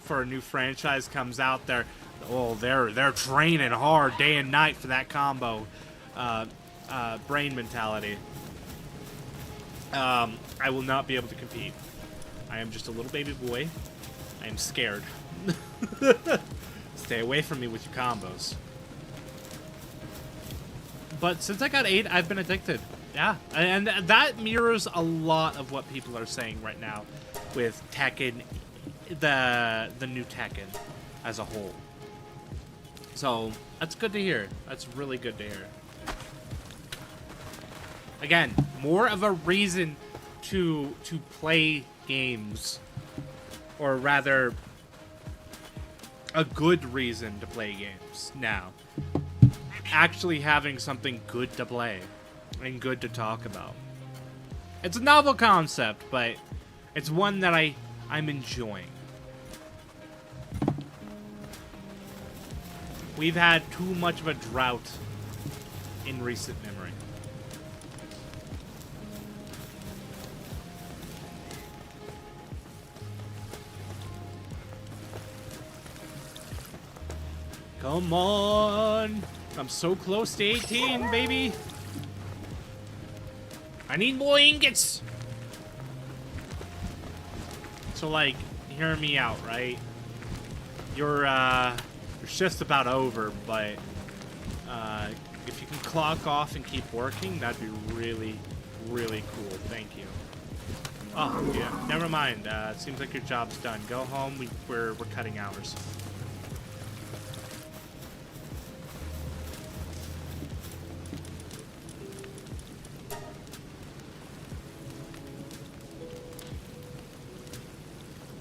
for a new franchise comes out, they're training hard day and night for that combo. Brain mentality. I will not be able to compete. I am just a little baby boy. I am scared. Stay away from me with your combos. But since I got 8, I've been addicted. Yeah, and that mirrors a lot of what people are saying right now with Tekken, the new Tekken as a whole. So that's good to hear. That's really good to hear. Again, more of a reason to play games, or rather, a good reason to play games now. Actually having something good to play and good to talk about. It's a novel concept, but it's one that I'm enjoying. We've had too much of a drought in recent memory. Come on! I'm so close to 18, baby! I need more ingots! So, like, hear me out, right? Your shift's about over, but if you can clock off and keep working, that'd be really, really cool. Thank you. Oh, yeah. Never mind. It seems like your job's done. Go home. We're cutting hours.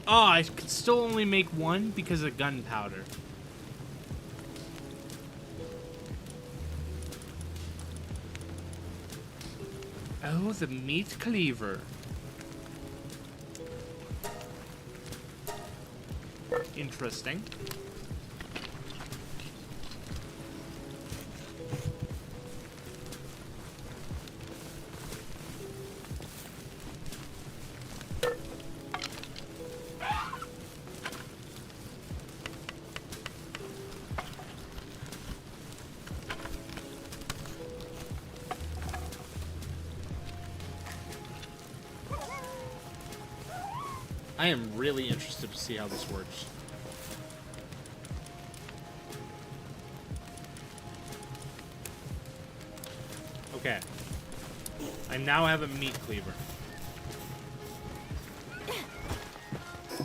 Oh, I could still only make one because of gunpowder. Oh, the meat cleaver. Interesting. I am really interested to see how this works. Okay. I now have a meat cleaver.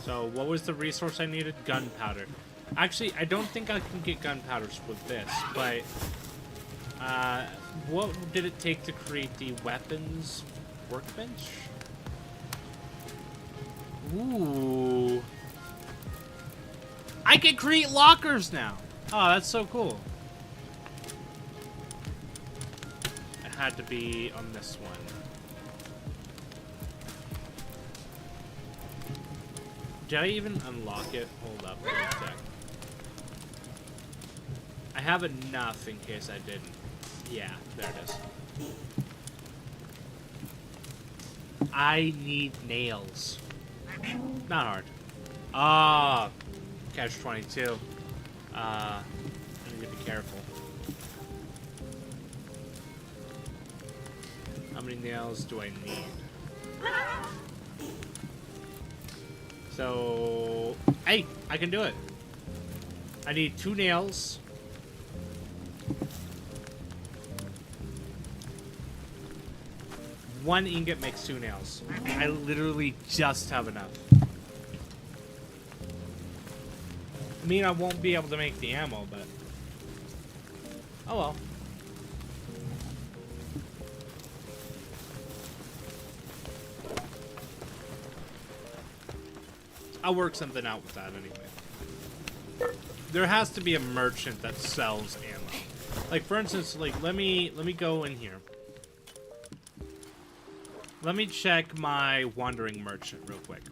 So, what was the resource I needed? Gunpowder. Actually, I don't think I can get gunpowders with this, but... what did it take to create the weapons workbench? Ooh. I can create lockers now! Oh, that's so cool. It had to be on this one. Did I even unlock it? Hold up, let me check. I have enough in case I didn't. Yeah, there it is. I need nails. Not hard. Ah, catch 22. I need to be careful. How many nails do I need? So, hey, I can do it. I need 2 nails. One ingot makes 2 nails. I literally just have enough. I mean, I won't be able to make the ammo, but... oh well. I'll work something out with that anyway. There has to be a merchant that sells ammo. Like, for instance, like, let me go in here. Let me check my wandering merchant real quick.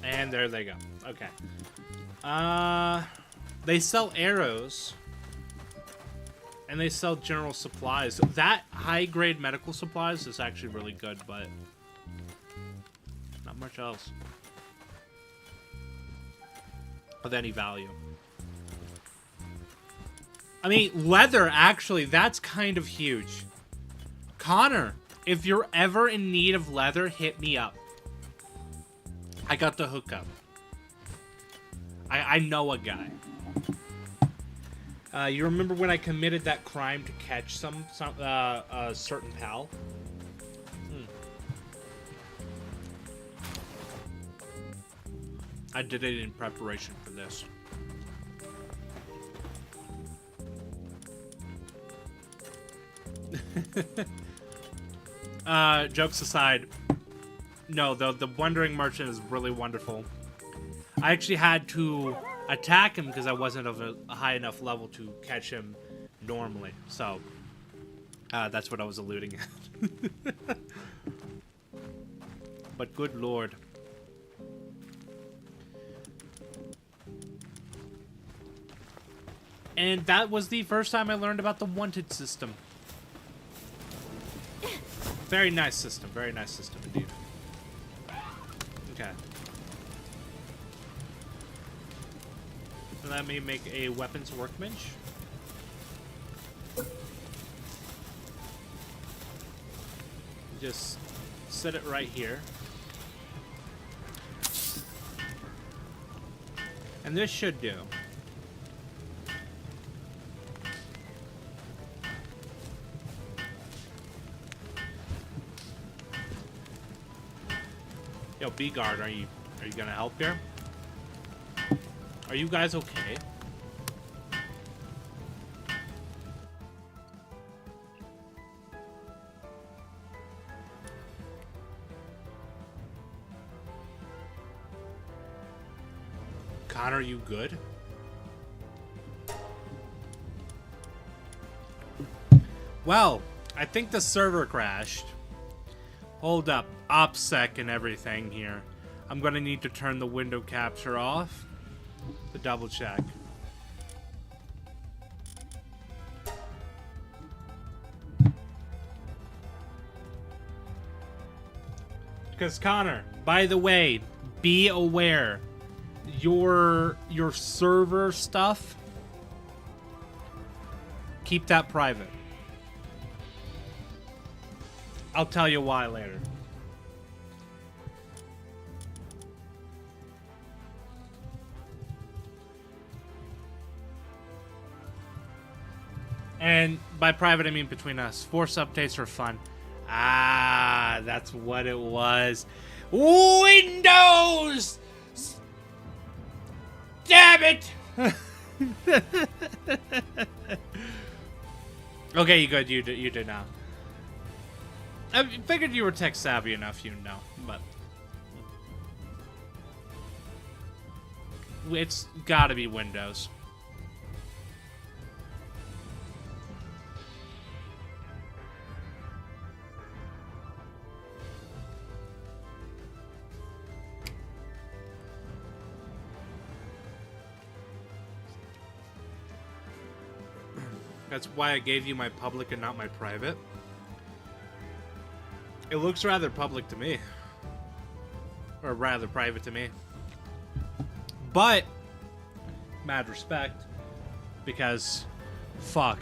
And there they go. Okay. They sell arrows. And they sell general supplies. That high-grade medical supplies is actually really good, but not much else of any value. I mean, leather, actually, that's kind of huge. Connor, if you're ever in need of leather, hit me up. I got the hookup. I know a guy. You remember when I committed that crime to catch a certain pal? I did it in preparation for this. Jokes aside, no, the Wandering Merchant is really wonderful. I actually had to attack him because I wasn't of a high enough level to catch him normally. So, that's what I was alluding at. But good lord. And that was the first time I learned about the wanted system. Very nice system indeed. Okay. Let me make a weapons workbench. Just set it right here. And this should do. Yo, B-Guard, are you gonna help here? Are you guys okay? Connor, you good? Well, I think the server crashed. Hold up. OPSEC and everything here. I'm gonna need to turn the window capture off to double check. Because Connor, by the way, be aware, your server stuff, keep that private. I'll tell you why later. And by private, I mean between us. Force updates are fun. Ah, that's what it was. Windows! Damn it! Okay, you good. You did now. I figured you were tech savvy enough, you know, but it's gotta be Windows. That's why I gave you my public and not my private. It looks rather public to me. Or rather private to me. But, mad respect. Because, fuck.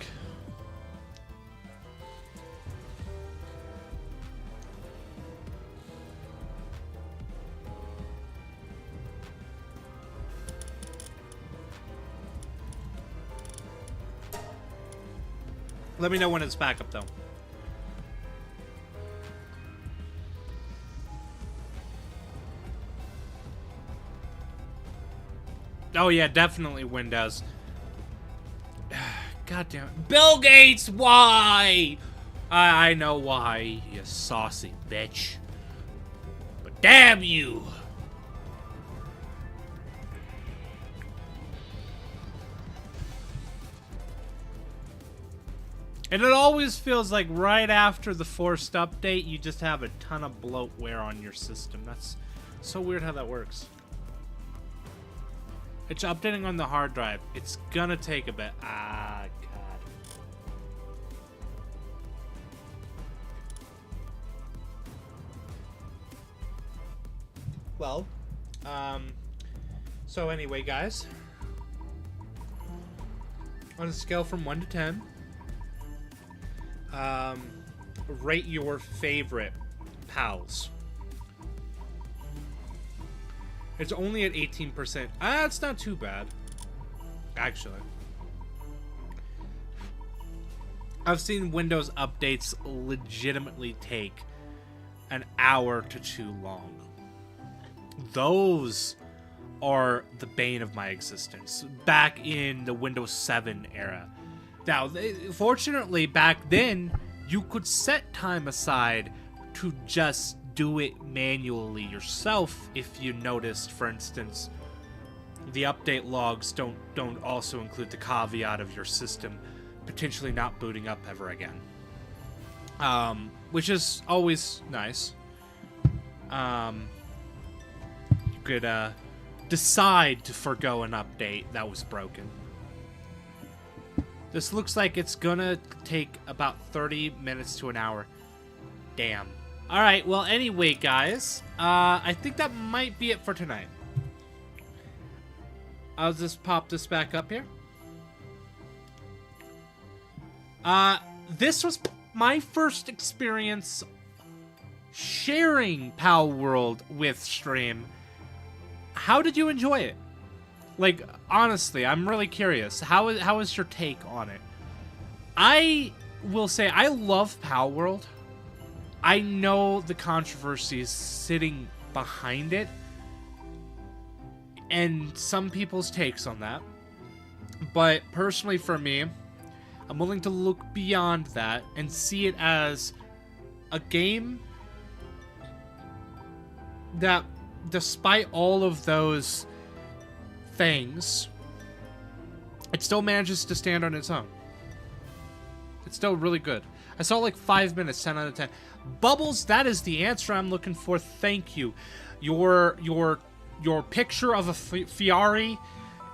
Let me know when it's back up, though. Oh, yeah, definitely Windows. God damn it. Bill Gates, why? I know why, you saucy bitch. But damn you! And it always feels like right after the forced update, you just have a ton of bloatware on your system. That's so weird how that works. It's updating on the hard drive. It's gonna take a bit. Ah, God. Well, so anyway, guys. On a scale from 1 to 10, rate your favorite pals. It's only at 18%. Ah, it's not too bad, actually. I've seen Windows updates legitimately take an hour to too long. Those are the bane of my existence. Back in the Windows 7 era. Now, fortunately, back then, you could set time aside to just do it manually yourself if you noticed, for instance, the update logs don't also include the caveat of your system potentially not booting up ever again. Which is always nice. You could decide to forgo an update that was broken. This looks like it's gonna take about 30 minutes to an hour. Damn. Alright, well, anyway, guys. I think that might be it for tonight. I'll just pop this back up here. This was my first experience sharing Palworld with stream. How did you enjoy it? Like, honestly, I'm really curious. How is your take on it? I will say I love Palworld. I know the controversy is sitting behind it, and some people's takes on that. But personally for me, I'm willing to look beyond that and see it as a game that, despite all of those things, it still manages to stand on its own. It's still really good. I saw like 5 minutes, 10 out of 10. Bubbles, that is the answer I'm looking for. Thank you. Your picture of a Fiari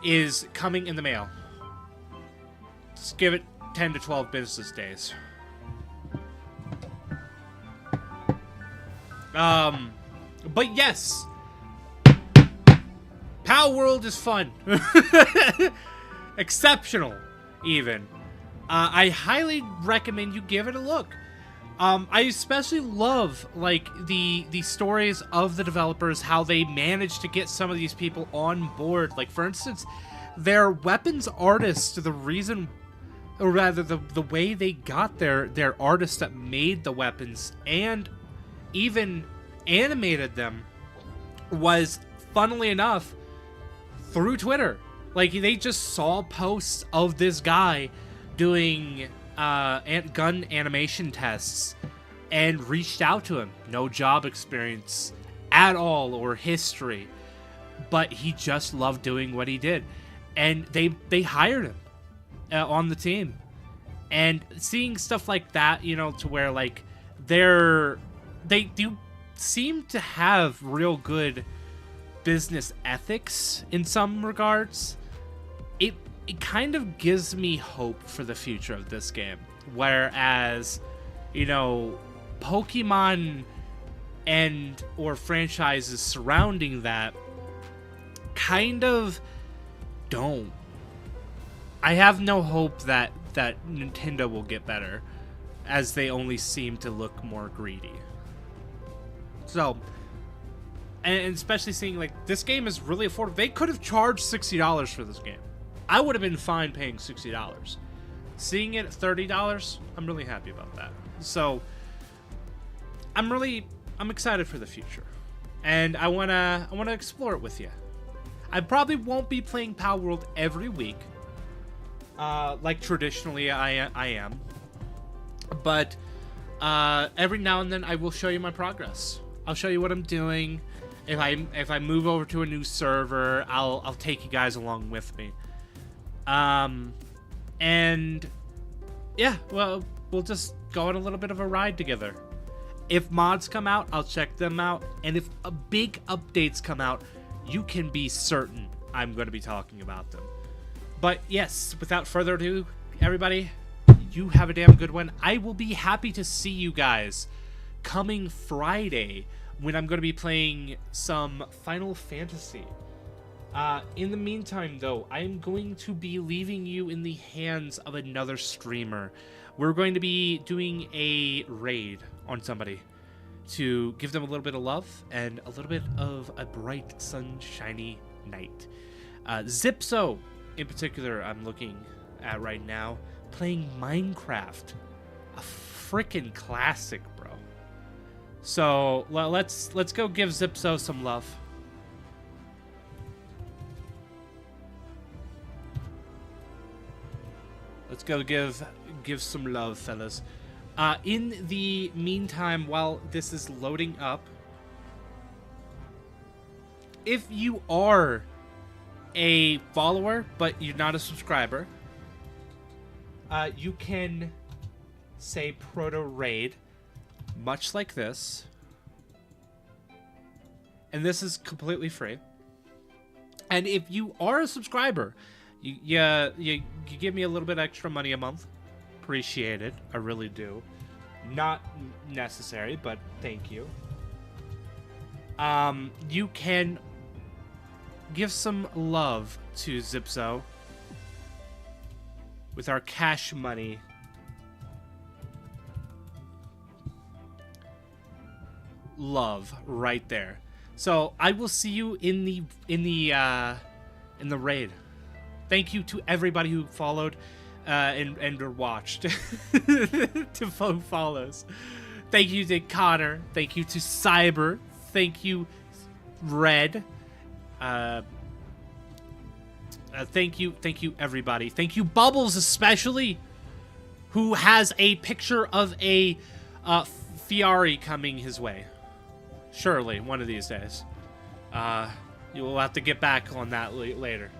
is coming in the mail. Just give it 10 to 12 business days. But yes, Palworld is fun. Exceptional, even. I highly recommend you give it a look. I especially love, like, the stories of the developers, how they managed to get some of these people on board. Like, for instance, their weapons artists, the reason, or rather the way they got their artists that made the weapons and even animated them was, funnily enough, through Twitter. Like, they just saw posts of this guy doing gun animation tests and reached out to him. No job experience at all or history, but he just loved doing what he did, and they hired him on the team. And seeing stuff like that, you know, to where like they do seem to have real good business ethics in some regards. It kind of gives me hope for the future of this game. Whereas, you know, Pokemon and or franchises surrounding that kind of don't. I have no hope that Nintendo will get better, as they only seem to look more greedy. So, and especially seeing like this game is really affordable. They could have charged $60 for this game. I would have been fine paying $60. Seeing it at $30, I'm really happy about that. So, I'm excited for the future, and I wanna explore it with you. I probably won't be playing Palworld every week, like traditionally I am, but every now and then I will show you my progress. I'll show you what I'm doing. If I move over to a new server, I'll take you guys along with me. And yeah, well, we'll just go on a little bit of a ride together. If mods come out, I'll check them out. And if big updates come out, you can be certain I'm going to be talking about them. But yes, without further ado, everybody, you have a damn good one. I will be happy to see you guys coming Friday when I'm going to be playing some Final Fantasy. In the meantime, though, I am going to be leaving you in the hands of another streamer. We're going to be doing a raid on somebody to give them a little bit of love and a little bit of a bright, sunshiny night. Zipso, in particular, I'm looking at right now, playing Minecraft. A freaking classic, bro. So, let's go give Zipso some love. Let's go give some love, fellas. In the meantime, while this is loading up, if you are a follower but you're not a subscriber, you can say proto raid, much like this, and this is completely free. And if you are a subscriber, you give me a little bit extra money a month. Appreciate it. I really do. Not necessary, but thank you. You can give some love to Zipso with our cash money. love right there. So I will see you in the raid. Thank you to everybody who followed and watched. To who follows. Thank you to Connor. Thank you to Cyber. Thank you, Red. Thank you everybody. Thank you Bubbles especially, who has a picture of a Fiari coming his way. Surely one of these days. You will have to get back on that later.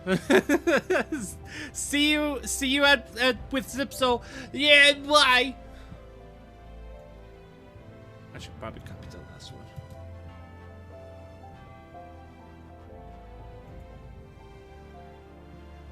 see you at with Zipso. Yeah, bye. I should probably copy that.